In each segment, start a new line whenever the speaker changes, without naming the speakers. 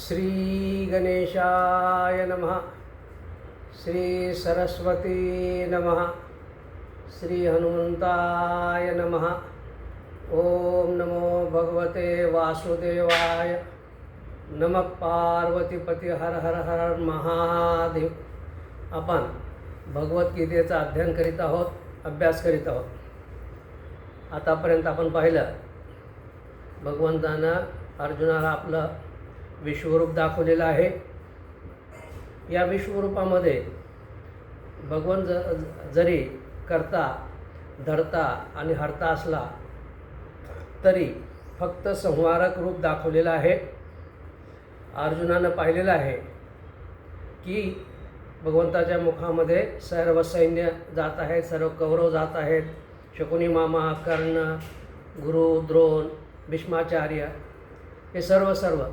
श्री गणेशाय नमः। श्री सरस्वती नमः। श्री हनुमंताय नमः। ओम नमो भगवते वासुदेवाय। नमः पार्वतीपती हर हर हर महादेव। आपण भगवद्गीतेचा अध्ययन करीत आहोत, अभ्यास करीत आहोत। आतापर्यंत आपण पाहिलं भगवंतानं अर्जुनाला आपलं विश्वरूप दाखवलेलं आहे। या विश्वरूपामध्ये भगवंत जरी करता, धरता आणि हरता असला तरी फक्त संहारक रूप दाखवलेलं आहे। अर्जुनानं पाहिलेलं आहे की भगवंताच्या मुखामध्ये सर्व सैन्य जात आहेत, सर्व कौरव जात आहेत, शकुनी मामा, कर्ण, गुरु, द्रोण, भीष्माचार्य हे सर्व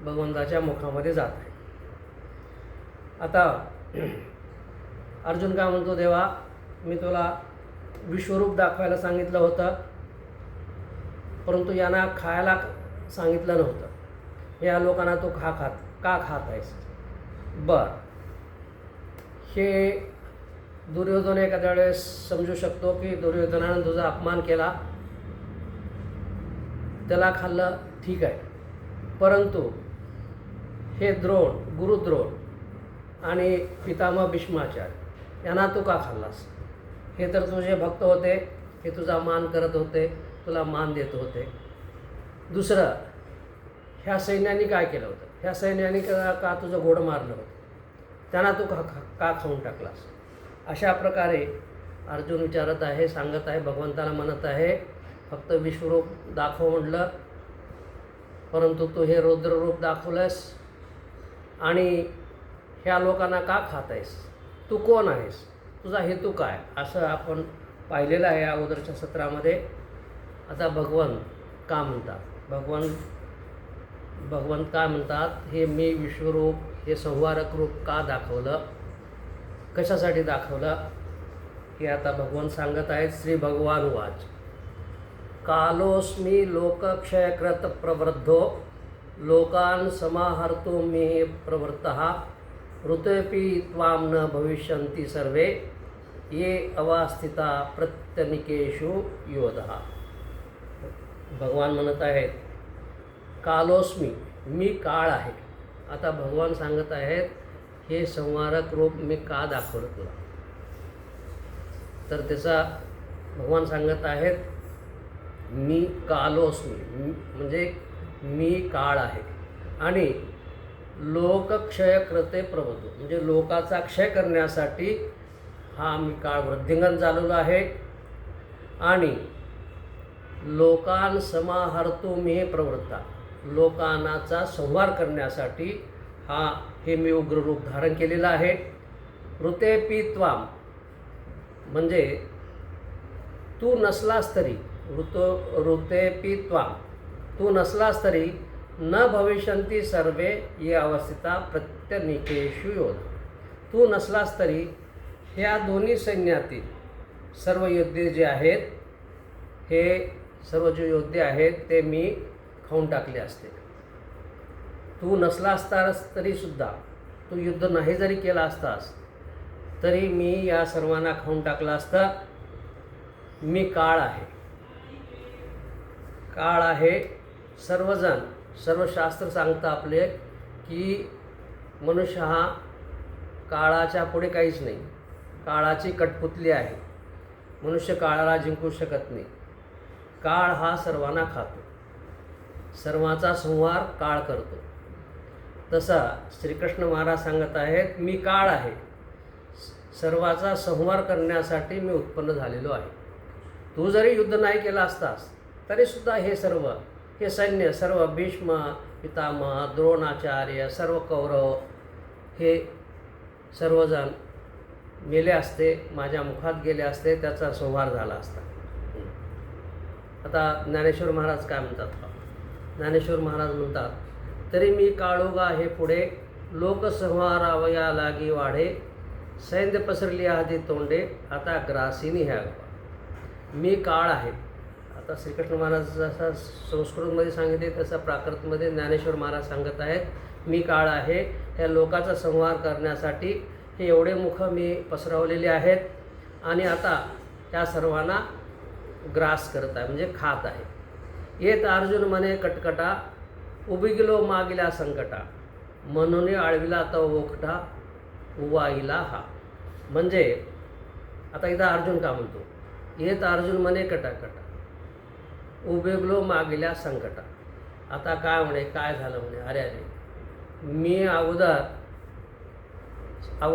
भगवंताच्या मुखामध्ये जात आहे। आता अर्जुन काय म्हणतो, देवा मी तुला विश्वरूप दाखवायला सांगितलं होतं, परंतु यांना खायला सांगितलं नव्हतं। या लोकांना तू का खात आहेस? बरं, हे दुर्योधन एखाद्या वेळेस समजू शकतो की दुर्योधनानं तुझा अपमान केला, त्याला खाल्लं, ठीक आहे, परंतु हे द्रोण, गुरुद्रोण आणि पितामह भीष्माचार्य यांना तू का खाल्लास? हे तर तुझे भक्त होते, हे तुझा मान करत होते, तुला मान देत होते। दुसरं, ह्या सैन्याने काय केलं होतं? ह्या सैन्याने का तुझं घोडं मारलं होतं? त्यांना तू का खाऊन टाकलास? अशा प्रकारे अर्जुन विचारत आहे, सांगत आहे, भगवंताला म्हणत आहे फक्त विश्वरूप दाखव म्हटलं, परंतु तू हे रौद्ररूप दाखवलंस आणि ह्या लोकांना का खात आहेस? तू कोण आहेस? तुझा हेतू काय? असं आपण पाहिलेलं आहे अगोदरच्या सत्रामध्ये। आता भगवंत का म्हणतात? भगवंत काय म्हणतात? हे मी विश्वरूप, हे संहारक रूप का दाखवलं, कशासाठी दाखवलं हे आता भगवंत सांगत आहेत। श्री भगवान वाच, कालोस्मी लोकक्षयकृत प्रवृद्धो लोकान् समाहर्तुं मे प्रवृत्तः ऋतेऽपि त्वां न भविष्यन्ति सर्वे ये अवस्थिता प्रत्यनिकेषु योधः। भगवान म्हणत आहेत कालोस्मी, मी काळ आहे। आता भगवान सांगत आहेत हे संहारक रूप मी का दाखवलं तुला? तर त्याचा भगवान सांगत आहेत मी कालोस्मी, म्हणजे मी काळ आहे आणि लोकक्षयकृते प्रवृत्तो, म्हणजे लोकाचा क्षय करण्यासाठी हा मी काळ वृद्धिंगत झालेलो आहे आणि लोकान् समाहर्तुं मे प्रवृत्ता, लोकांचा संहार करण्यासाठी हे मी उग्र रूप धारण केलेलं आहे। ऋतेऽपि त्वां, म्हणजे तू नसलास तरी, ऋतेऽपि त्वां, तू नसलास तरी न भविष्यन्ति सर्वे ये अवस्थिता प्रत्यनिकेषु योधः, तू नसलास तरी ह्या दोन्ही सैन्यातील सर्व योद्धे जे आहेत, हे सर्व जे योद्धे आहेत ते मी खाऊन टाकले असते। तू नसला असतास तरीसुद्धा, तू युद्ध नाही जरी केला असतास तरी मी या सर्वांना खाऊन टाकलं असतं। मी काळ आहे, काळ आहे। सर्वजण, सर्व शास्त्र सांगतं आपले की मनुष्य हा काळाच्या पुढे काहीच नाही, काळाची कठपुतली आहे, मनुष्य काळाला जिंकू शकत नाही। काळ हा सर्वांना खातो, सर्वांचा संहार काळ करतो। तसा श्रीकृष्ण महाराज सांगत आहेत मी काळ आहे, सर्वाचा संहार करण्यासाठी मी उत्पन्न झालेलो आहे। तू जरी युद्ध नाही केला असतास तरीसुद्धा हे सैन्य, सर्व भीष्म, पितामह, द्रोणाचार्य, सर्व कौरव हे सर्वजण मेले असते, माझ्या मुखात गेले असते, त्याचा संहार झाला असता। आता ज्ञानेश्वर महाराज काय म्हणतात? ज्ञानेश्वर महाराज म्हणतात तरी मी काळोगा आहे पुढे, लोकसंहारावया लागी वाढे, सैन्य पसरली आधी तोंडे, आता ग्रासीनी ह्या। मी काळ आहे, आता श्रीकृष्ण महाराज जसा संस्कृतमध्ये सांगितले तसा प्राकृतमध्ये ज्ञानेश्वर महाराज सांगत आहेत, मी काळ आहे. या लोकाचा संहार करण्यासाठी हे एवढे मुख मी पसरवलेले आहेत आणि आता त्या सर्वांना ग्रास करत आहे, म्हणजे खात आहे. येत अर्जुन म्हणे कटकटा, उभी गेलो मागिला संकटा, म्हणून आळविला तो ओखटा, उवाईला हा. म्हणजे आता इथं अर्जुन का म्हणतो, येत अर्जुन म्हणे कटाकटा, उभेगलो मागिल्या संकटा. आता काय म्हणे, काय झालं म्हणे, अरे अरे मी अगोदर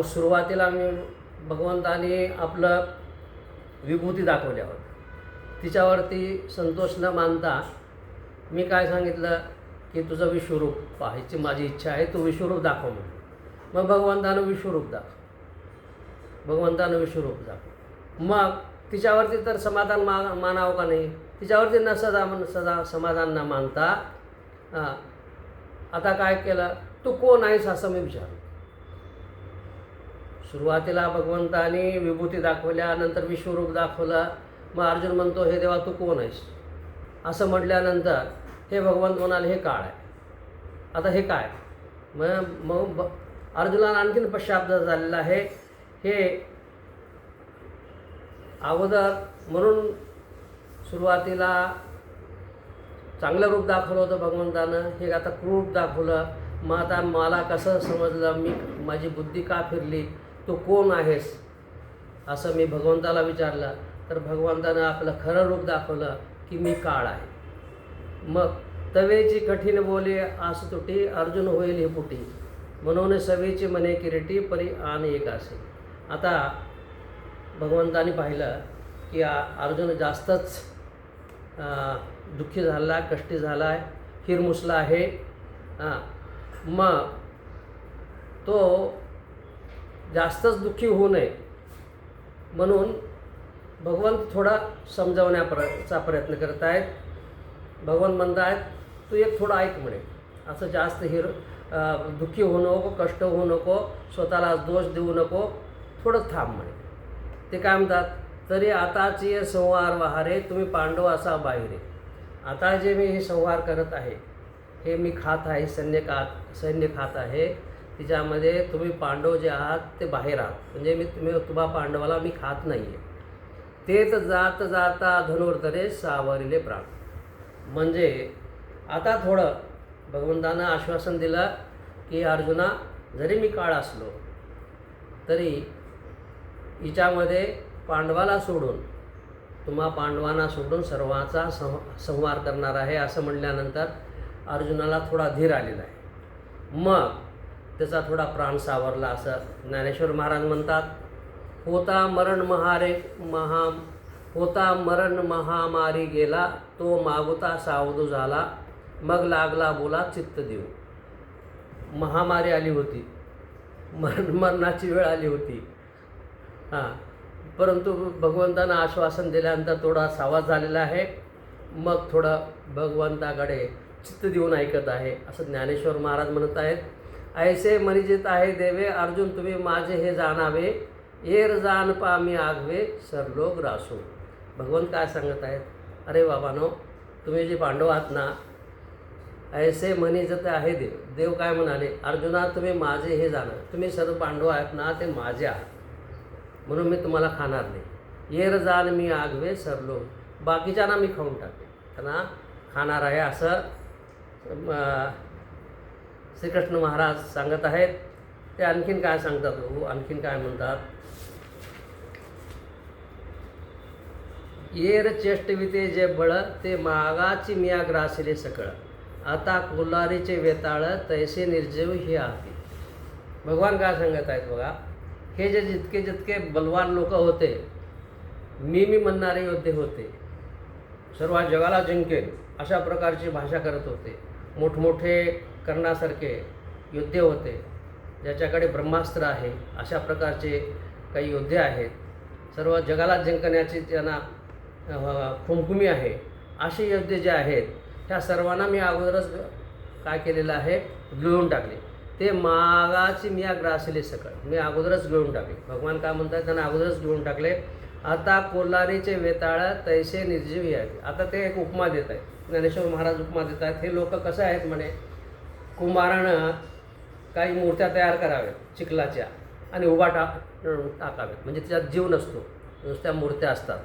सुरुवातीला मी भगवंताने आपलं विभूती दाखवल्यावर तिच्यावरती संतोष न मानता मी काय सांगितलं की तुझं विश्वरूप पाहायची माझी इच्छा आहे, तू विश्वरूप दाखव म्हणून. मग भगवंतानं विश्वरूप मग तिच्यावरती तर समाधान मानावं का नाही, तिच्यावरती न सदा समाधान न मानता आता काय केलं, तू कोण आहेस असं मी विचारलं. सुरुवातीला भगवंताने विभूती दाखवल्यानंतर विश्वरूप दाखवलं. मग अर्जुन म्हणतो, हे देवा तू कोण आहेस असं म्हटल्यानंतर हे भगवंत म्हणाले, हे काळ आहे. आता हे काय, मग अर्जुनाला आणखीन पश्चाताप झालेला आहे. हे अगोदर म्हणून सुरुवातीला चांगलं रूप दाखवलं होतं भगवंतानं, हे आता क्रूप दाखवलं. मग आता मला कसं समजलं, माझी बुद्धी का फिरली, तू कोण आहेस असं मी भगवंताला विचारलं. तर भगवंतानं आपलं खरं रूप दाखवलं की मी काळ आहे. मग तवेची कठीण बोले आस तुटी, अर्जुन होईल हे पुटी, म्हणून सवेची म्हणे किरीटी, परी आन एक असे. आता भगवंताने पाहिलं की अर्जुन जास्तच दुःखी झाला, कष्टी झाला आहे, हिरमुसला आहे. मग तो जास्तच दुःखी होऊ नये म्हणून भगवंत थोडा समजावण्याचा प्रयत्न करत आहेत. भगवंत म्हणत आहेत, तू एक थोडं ऐक म्हणे, असं जास्त दुःखी होऊ नको, कष्ट होऊ नको, स्वतःला दोष देऊ नको, थोडं थांब म्हणे. ते काय म्हणतात, तरी आताची संहार वहारे, तुम्ही पांडव असा बाहेरे. आता जे मी हे संहार करत आहे, हे मी खात आहे, सैन्य खात आहे, तिच्यामध्ये तुम्ही पांडव जे आहात ते बाहेर आहात. म्हणजे तुम्हा पांडवाला मी खात नाही आहे. तेच जात जाता धनुर्धरे सावरिले प्राण. म्हणजे आता थोडं भगवंतानं आश्वासन दिलं की अर्जुना, जरी मी काळ असलो तरी हिच्यामध्ये पांडवाला सोडून, तुम्हा पांडवांना सोडून सर्वांचा संहार करणार आहे असं म्हणल्यानंतर अर्जुनाला थोडा धीर आलेला आहे. मग त्याचा थोडा प्राण सावरला असं ज्ञानेश्वर महाराज म्हणतात. होता मरण महामारी गेला, तो मागुता सावधू झाला, मग लागला बोला चित्त देऊ. महामारी आली होती, मरणाची वेळ आली होती. परंतु भगवंतानं आश्वासन दिल्यानंतर थोडा सावध झालेला आहे. मग थोडं भगवंताकडे चित्त देऊन ऐकत आहे असं ज्ञानेश्वर महाराज म्हणत आहेत. ऐसे मनिजित आहे देवे, अर्जुन तुम्ही माझे हे जाणावे, येर जाण पा मी आगवे, सरलो ग्रासो. भगवंत काय सांगत आहेत, अरे बाबांनो, तुम्ही जे पांडव आहात ना, ऐसे मनिजित आहे देव. देव काय म्हणाले, अर्जुना तुम्ही माझे हे जाणार, तुम्ही सर्व पांडव आहेत ना, ते माझे आहात, म्हणून मी तुम्हाला खाणार नाही. येर जाण मी आगवे सरलो, बाकीच्यांना मी खाऊन टाकते, त्यांना खाणार आहे असं श्रीकृष्ण महाराज सांगत आहेत. ते आणखीन काय सांगतात, आणखीन काय म्हणतात, येर चेष्टविते जे बळ, ते मागाची मिया ग्रासिले सकळ, आता कोलारीचे वेताळ, तैसे निर्जीव हे आहे. भगवान काय सांगत आहेत बघा, हे जे जितके बलवान लोक होते, मी म्हणणारे योद्धे होते, सर्व जगाला जिंकेल अशा प्रकारची भाषा करत होते, मोठमोठे करण्यासारखे योद्धे होते, ज्याच्याकडे ब्रह्मास्त्र आहे अशा प्रकारचे काही योद्धे आहेत, सर्व जगाला जिंकण्याची त्यांना खुमखुमी आहे, असे योद्धे जे आहेत ह्या सर्वांना मी अगोदरच काय केलेलं आहे, गिळून टाकले. ते मागाची मिया ग्रासिले सकळ, मी अगोदरच गिळून टाकले. भगवान काय म्हणतात, त्यांना अगोदरच गिळून टाकले. आता कोल्हारीचे वेताळ तैसे निर्जीवी आहेत. आता ते एक उपमा देत आहेत, ज्ञानेश्वर महाराज उपमा देत आहेत. हे लोक कसं आहेत म्हणे, कुंभारानं काही मूर्त्या तयार कराव्यात चिखलाच्या आणि उभा टाकाव्यात, म्हणजे त्याच्यात जीव नसतो, नुसत्या मूर्त्या असतात.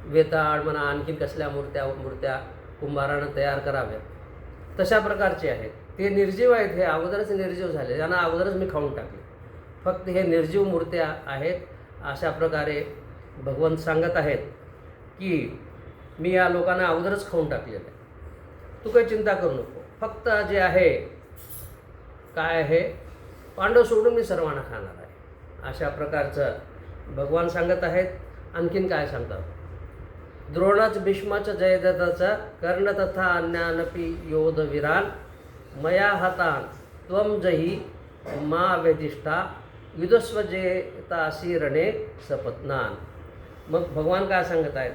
वेताळ म्हणा, आणखीन कसल्या मूर्त्या कुंभारानं तयार कराव्यात, तशा प्रकारचे आहेत. ते निर्जीव आहेत, हे अगोदरच निर्जीव झाले, त्यांना अगोदरच मी खाऊन टाकले. फक्त हे निर्जीव मूर्त्या आहेत. अशा प्रकारे भगवंत सांगत आहेत की मी या लोकांना अगोदरच खाऊन टाकलेलं आहे, तू काही चिंता करू नको. फक्त जे आहे काय आहे, पांडव सोडून मी सर्वांना खाणार आहे. अशा प्रकारचं भगवान सांगत आहेत. आणखीन काय सांगतात, द्रोणाच भीष्माच जयद्रथाचा कर्ण तथा अन्यानपी योध वीरान मया हतान त्वम जही मा वेदिष्ठा युधस्व जेतासी रणे सपत्नान. मग भगवान काय सांगत आहेत,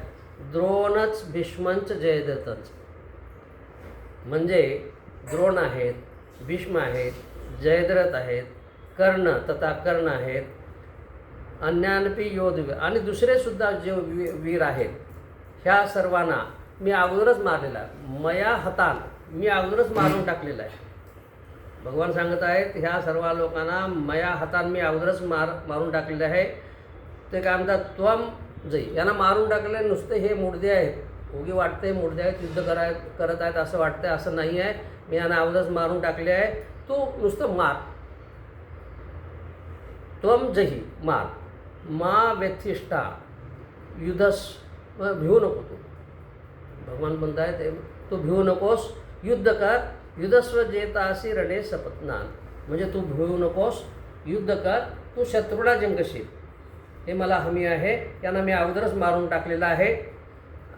द्रोणच भीष्मंच जयद्रथच, म्हणजे द्रोण आहेत, भीष्म आहेत, जयद्रथ आहेत, कर्ण तथा कर्ण आहेत, अन्यानपी योध आणि दुसरेसुद्धा जे वीर आहेत, ह्या सर्वांना मी अगोदरच मारलेला आहे. मया हतान, मी अगोदरच मारून टाकलेला आहे. भगवान सांगत आहेत, ह्या सर्व लोकांना मया हातान मी अगोदरच मारून टाकलेले आहे. ते काय म्हणतात, त्वम जई, यांना मारून टाकले. नुसते हे मुडदे आहेत, उगी वाटते मुडदे आहेत, युद्ध करत आहेत असं वाटतंय, असं नाही आहे. मी यांना अगोदरच मारून टाकले आहे, तू नुसतं मार. त्वम जही, मार. मा व्यथिष्ठा युद्धस, भिवू नको तू. भगवान म्हणत आहेत, तू भिवू नकोस, युद्ध कर. युद्धस्व जेतासी रणे सपत्नान, म्हणजे तू भिवू नकोस, युद्ध कर, तू शत्रूला जिंकशील, हे मला हमी आहे. यांना मी अगोदरच मारून टाकलेलं आहे.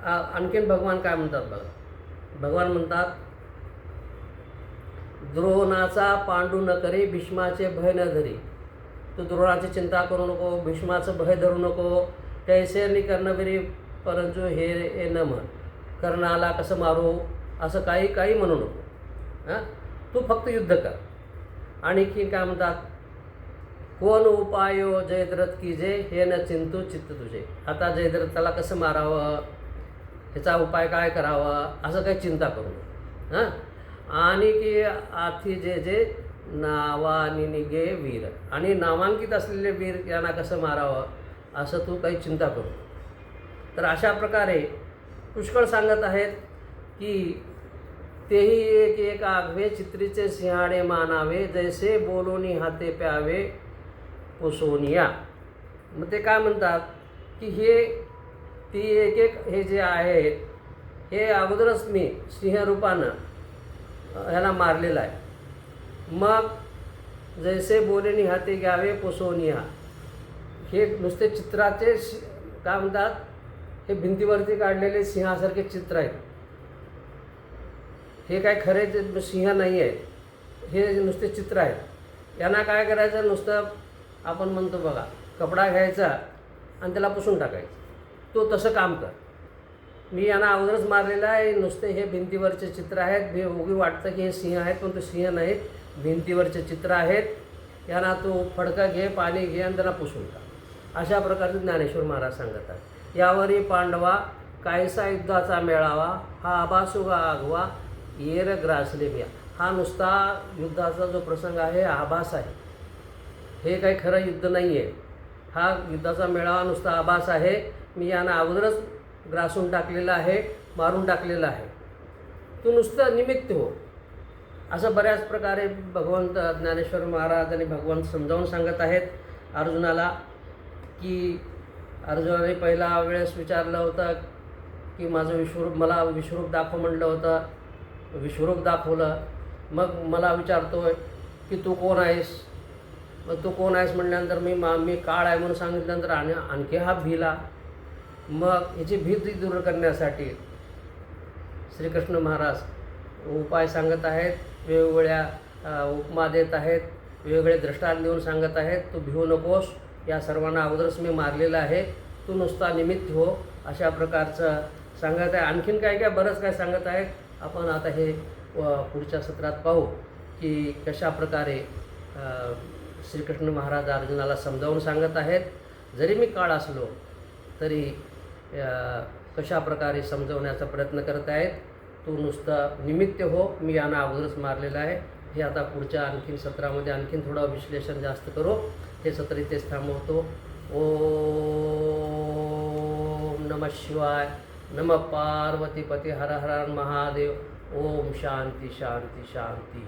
आणखीन भगवान काय म्हणतात बघा. भगवान म्हणतात, द्रोणाचा पांडू न करे भीष्माचे भय न धरी. तू द्रोणाची चिंता करू नको, भीष्माचं भय धरू नको. कैसे कर्णवीरी परंतु हे न म्हण, कर्णाला कसं मारू असं काही म्हणू नको. तू फक्त युद्ध कर. आणखी काय म्हणतात, कोण उपायो जयद्रथ की जे हे न चिंतू चित्त तुझे. आता जयद्रथाला कसं मारावं, ह्याचा उपाय काय करावा असं काही चिंता करू नये. आणि की आथी जे नावानी निगे वीर, आणि नामांकित असलेले वीर यांना कसं मारावं असं तू काही चिंता करू. तर अशा प्रकारे पुष्कळ सांगत आहेत की तेही एक एक आगवे चित्रीचे सिंहाडे मानावे, जैसे बोलोनी हाते प्यावे पोसोनिया. मग ते काय म्हणतात की ती एक एक हे जे आहेत, हे अगोदरच मी सिंहरूपानं ह्याला मारलेलं आहे. मग जैसे बोलेनी हाते घ्यावे पोसोनिया, हे नुसते चित्राचे काय म्हणतात, हे भिंतीवरती काढलेले सिंहासारखे चित्र आहेत. हे काय खरे सिंह नाही आहेत, हे नुसते चित्र आहेत. यांना काय करायचं, नुसतं आपण म्हणतो बघा, कपडा घ्यायचा आणि त्याला पुसून टाकायचं. तो तसं काम कर. मी यांना अगोदरच मारलेलं आहे. नुसते हे भिंतीवरचे चित्र आहेत. हे उगी वाटतं की हे सिंह आहेत, पण ते सिंह नाहीत, भिंतीवरचे चित्र आहेत. यांना तू फडकं घे, पाणी घे आणि त्यांना पुसून टाक. अशा प्रकारचे ज्ञानेश्वर महाराज सांगत आहेत. यावरी पांडवा काहीसा युद्धाचा मेळावा, हा आभासुगा आगवा येर ग्रासले बिया. हा नुसता युद्धाचा जो प्रसंग आहे आभास आहे, हे काही खरं युद्ध नाही आहे. हा युद्धाचा मेळावा नुसता आभास आहे. मी यांना अगोदरच ग्रासून टाकलेलं आहे, मारून टाकलेलं आहे. तू नुसतं निमित्त हो. असं बऱ्याच प्रकारे भगवंत ज्ञानेश्वर महाराज आणि भगवंत समजावून सांगत आहेत अर्जुनाला. की अर्जुनाने पहिला वेळेस विचारलं होतं की माझं मला विश्वरूप दाखव म्हटलं होतं, विश्वरूप दाखवलं. मग मला विचारतोय की तू कोण आहेस. मग तू कोण आहेस म्हटल्यानंतर मी काळ आहे म्हणून सांगितल्यानंतर आणखी हा भिला. मग ह्याची भीती दूर करण्यासाठी श्रीकृष्ण महाराज उपाय सांगत आहेत, वेगवेगळ्या उपमा देत आहेत, वेगवेगळे दृष्टांत देऊन सांगत आहेत. तू भिवू नकोस, या सर्वांना अगोदरच मी मारलेलं आहे, तू नुसता निमित्त हो, अशा प्रकारचं सांगत आहे. आणखीन काय बरंच काय सांगत आहेत. आपण आता हे पुढच्या सत्रात पाहू की कशा प्रकारे श्रीकृष्ण महाराज अर्जुनाला समजावून सांगत आहेत. जरी मी काळ असलो तरी कशा प्रकारे समजवण्याचा प्रयत्न करत आहेत. तू नुसता निमित्त हो, मी यांना अगोदरच मारलेलं आहे. हे आता पुढच्या आणखीन सत्रामध्ये आणखीन थोडं विश्लेषण जास्त करू. हे सत्र इथेच थांबवतो. ओम नमः शिवाय. नमः पार्वतीपती हर हर महादेव. ओम शांती शांती शांती.